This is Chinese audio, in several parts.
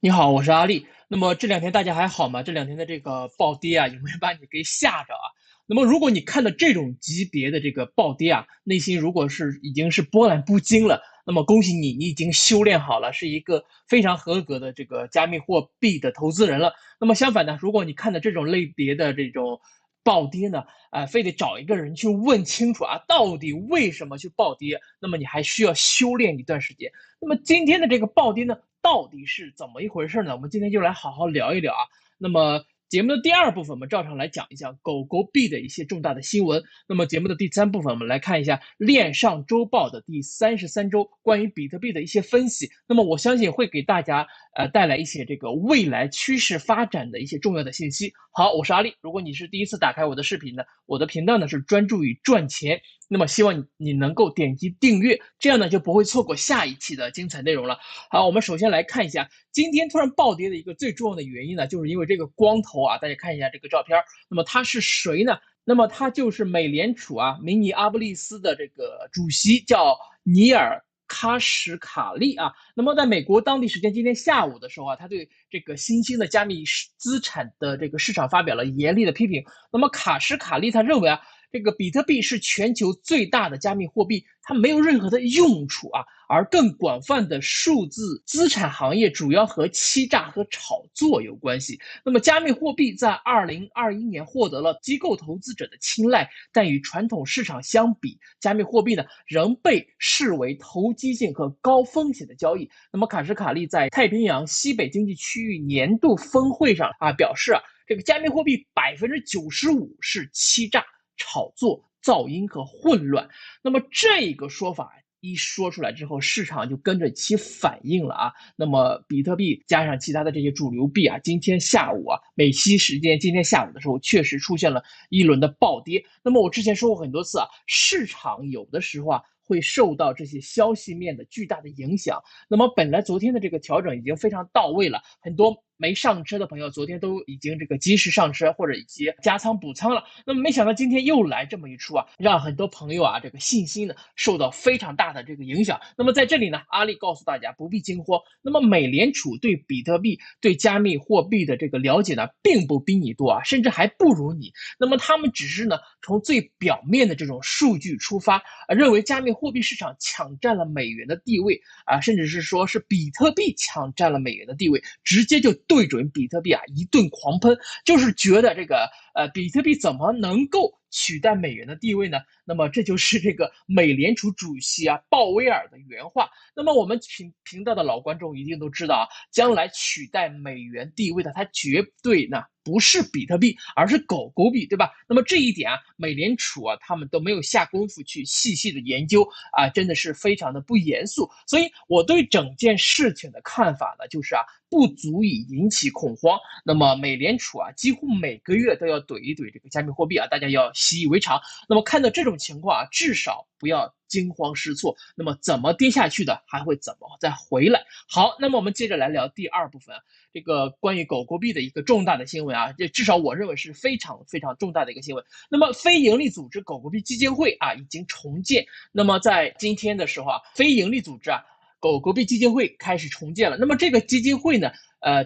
你好，我是阿力。那么这两天大家还好吗？这两天的这个暴跌啊，有没有把你给吓着啊？那么如果你看到这种级别的这个暴跌啊，内心如果是已经是波澜不惊了，那么恭喜你，你已经修炼好了，是一个非常合格的这个加密货币的投资人了。那么相反呢，如果你看到这种类别的这种暴跌呢，非得找一个人去问清楚啊，到底为什么去暴跌，那么你还需要修炼一段时间。那么今天的这个暴跌呢，到底是怎么一回事呢？我们今天就来好好聊一聊啊。那么节目的第二部分，我们照常来讲一讲狗狗币的一些重大的新闻。那么节目的第三部分，我们来看一下链上周报的第33周关于比特币的一些分析。那么我相信会给大家带来一些这个未来趋势发展的一些重要的信息。好，我是阿力。如果你是第一次打开我的视频呢，我的频道呢是专注于赚钱，那么希望你能够点击订阅，这样呢就不会错过下一期的精彩内容了。好，我们首先来看一下今天突然暴跌的一个最重要的原因呢，就是因为这个光头啊，大家看一下这个照片，那么他是谁呢？那么他就是美联储啊，明尼阿布利斯的这个主席，叫尼尔。喀什卡利啊，那么在美国当地时间今天下午的时候啊，他对这个新兴的加密资产的这个市场发表了严厉的批评。那么卡什卡利他认为啊，这个比特币是全球最大的加密货币，它没有任何的用处啊，而更广泛的数字资产行业主要和欺诈和炒作有关系。那么加密货币在2021年获得了机构投资者的青睐，但与传统市场相比，加密货币呢仍被视为投机性和高风险的交易。那么卡什卡利在太平洋西北经济区域年度峰会上啊表示啊，这个加密货币95%是欺诈、炒作、噪音和混乱。那么这个说法一说出来之后，市场就跟着起反应了啊。那么比特币加上其他的这些主流币啊，今天下午啊，美西时间今天下午的时候，确实出现了一轮的暴跌。那么我之前说过很多次啊，市场有的时候啊，会受到这些消息面的巨大的影响。那么本来昨天的这个调整已经非常到位了，很多没上车的朋友昨天都已经这个及时上车或者一些加仓补仓了。那么没想到今天又来这么一出啊，让很多朋友啊这个信心呢受到非常大的这个影响。那么在这里呢，阿力告诉大家不必惊慌。那么美联储对比特币、对加密货币的这个了解呢，并不比你多啊，甚至还不如你。那么他们只是呢从最表面的这种数据出发，认为加密货币市场抢占了美元的地位啊，甚至是说是比特币抢占了美元的地位，直接就对准比特币啊一顿狂喷，就是觉得这个比特币怎么能够取代美元的地位呢？那么这就是这个美联储主席啊鲍威尔的原话。那么我们频道的老观众一定都知道啊，将来取代美元地位的，它绝对呢不是比特币，而是狗狗币，对吧？那么这一点啊，美联储啊他们都没有下功夫去细细的研究啊，真的是非常的不严肃。所以我对整件事情的看法呢，就是啊，不足以引起恐慌。那么美联储啊，几乎每个月都要怼一怼这个加密货币啊，大家要习以为常。那么看到这种情况啊，至少不要惊慌失措。那么怎么跌下去的，还会怎么再回来？好，那么我们接着来聊第二部分，这个关于狗狗币的一个重大的新闻啊，这至少我认为是非常非常重大的一个新闻。那么非盈利组织狗狗币基金会啊，已经重建。那么在今天的时候啊，非盈利组织啊，狗狗币基金会开始重建了。那么这个基金会呢，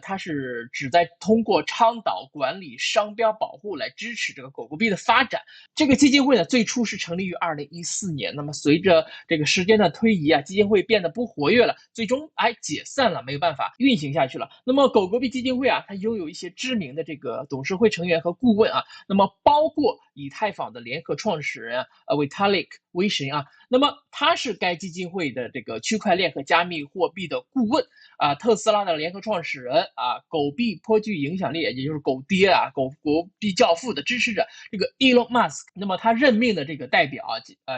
它是旨在通过倡导、管理、商标保护来支持这个狗狗币的发展。这个基金会呢，最初是成立于2014年，那么随着这个时间的推移啊，基金会变得不活跃了，最终解散了，没有办法运行下去了。那么狗狗币基金会啊，它拥有一些知名的这个董事会成员和顾问啊，那么包括以太坊的联合创始人Vitalik 威神啊，那么他是该基金会的这个区块链和加密货币的顾问啊，特斯拉的联合创始人啊，狗币颇具影响力，也就是狗爹啊，狗币教父的支持者这个 Elon Musk，那么他任命的这个代表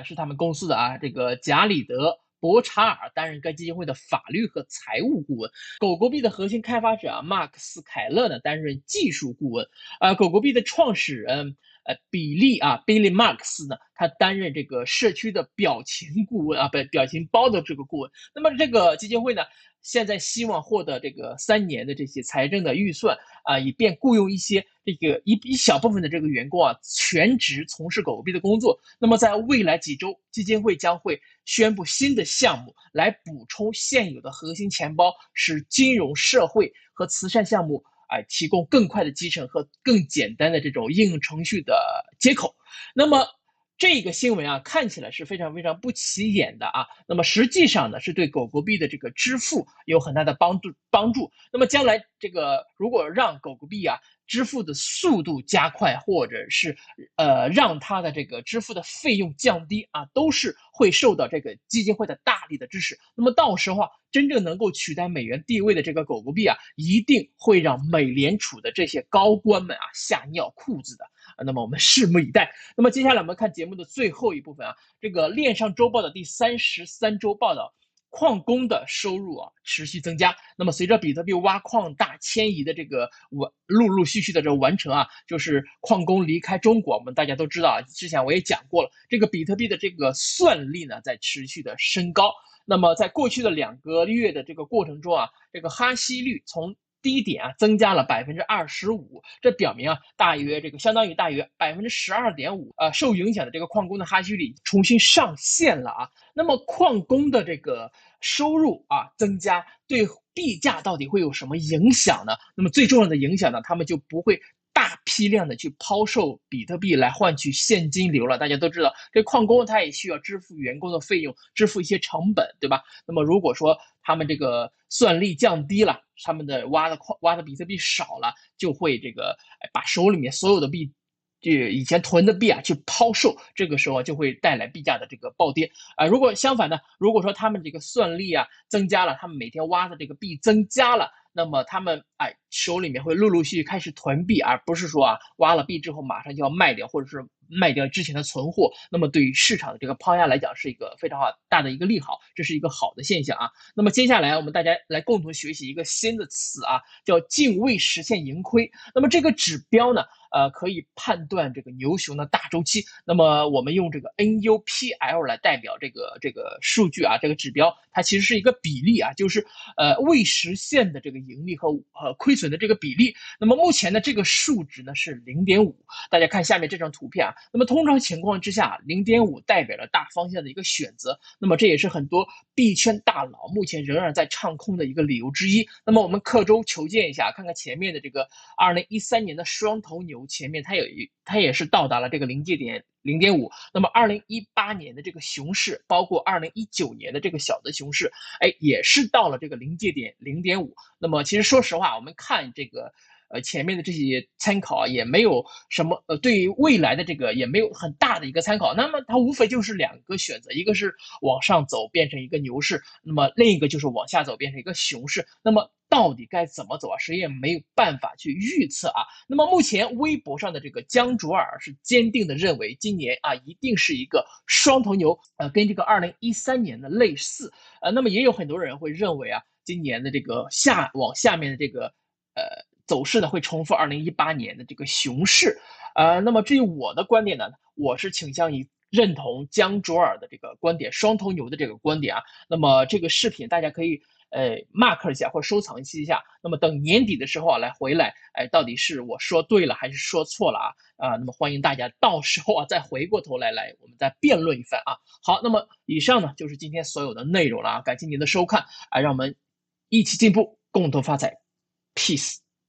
是他们公司的这个贾里德。博查尔担任该基金会的法律和财务顾问，狗狗币的核心开发者马克思凯勒呢担任技术顾问，狗狗币的创始人Billy Marks 呢，他担任这个社区的表情顾问啊，表情包的这个顾问。那么这个基金会呢，现在希望获得这个3年的这些财政的预算啊，以便雇佣一些这个一小部分的这个员工啊，全职从事狗狗币的工作。那么在未来几周，基金会将会宣布新的项目来补充现有的核心钱包，使金融、社会和慈善项目提供更快的集成和更简单的这种应用程序的接口。那么这个新闻啊，看起来是非常非常不起眼的啊。那么实际上呢，是对狗狗币的这个支付有很大的帮助。那么将来这个如果让狗狗币啊支付的速度加快，或者是让它的这个支付的费用降低啊，都是会受到这个基金会的大力的支持。那么到时候啊，真正能够取代美元地位的这个狗狗币啊，一定会让美联储的这些高官们啊吓尿裤子的。那么我们拭目以待。那么接下来我们看节目的最后一部分啊，这个链上周报的第33周报道，矿工的收入啊持续增加。那么随着比特币挖矿大迁移的这个陆陆续续的这完成啊，就是矿工离开中国，我们大家都知道啊，之前我也讲过了，这个比特币的这个算力呢在持续的升高。那么在过去的2个月的这个过程中啊，这个哈希率从低点啊增加了25%，这表明啊，相当于大约12.5%受影响的这个矿工的哈希率重新上线了啊。那么矿工的这个收入啊增加，对币价到底会有什么影响呢？那么最重要的影响呢，他们就不会大批量的去抛售比特币来换取现金流了。大家都知道，这矿工他也需要支付员工的费用，支付一些成本，对吧？那么如果说他们这个算力降低了，他们的挖的比特币少了，就会这个把手里面所有的币，这以前囤的币啊去抛售，这个时候就会带来币价的这个暴跌啊。如果相反呢，如果说他们这个算力啊增加了，他们每天挖的这个币增加了，那么他们手里面会陆陆续续开始囤币，而不是说挖了币之后马上就要卖掉，或者是卖掉之前的存货。那么对于市场的这个抛压来讲，是一个非常大的一个利好，这是一个好的现象啊。那么接下来我们大家来共同学习一个新的词啊，叫净未实现盈亏。那么这个指标呢，可以判断这个牛熊的大周期。那么我们用这个 NUPL 来代表这个数据啊，这个指标它其实是一个比例啊，就是未实现的这个盈利和亏损的这个比例。那么目前的这个数值呢是0.5，大家看下面这张图片啊。那么通常情况之下，0.5代表了大方向的一个选择。那么这也是很多币圈大佬目前仍然在唱空的一个理由之一。那么我们刻舟求剑一下，看看前面的这个2013年的双头牛前面它也是到达了这个临界点0.5。那么2018年的这个熊市，包括2019年的这个小的熊市，也是到了这个临界点0.5。那么其实说实话，我们看这个前面的这些参考啊，也没有什么对于未来的这个也没有很大的一个参考。那么它无非就是2个选择，一个是往上走变成一个牛市，那么另一个就是往下走变成一个熊市。那么到底该怎么走啊？谁也没有办法去预测啊。那么目前微博上的这个江卓尔是坚定的认为，今年一定是一个双头牛，跟这个2013年的类似。那么也有很多人会认为今年的这个往下面的这个走势呢会重复2018年的这个熊市。那么至于我的观点呢，我是倾向于认同江卓尔的这个观点，双头牛的这个观点啊。那么这个视频大家可以mark 一下或者收藏一下。那么等年底的时候来回来，到底是我说对了还是说错了那么欢迎大家到时候再回过头来我们再辩论一番啊。好，那么以上呢就是今天所有的内容了感谢您的收看让我们一起进步，共同发财 ，peace。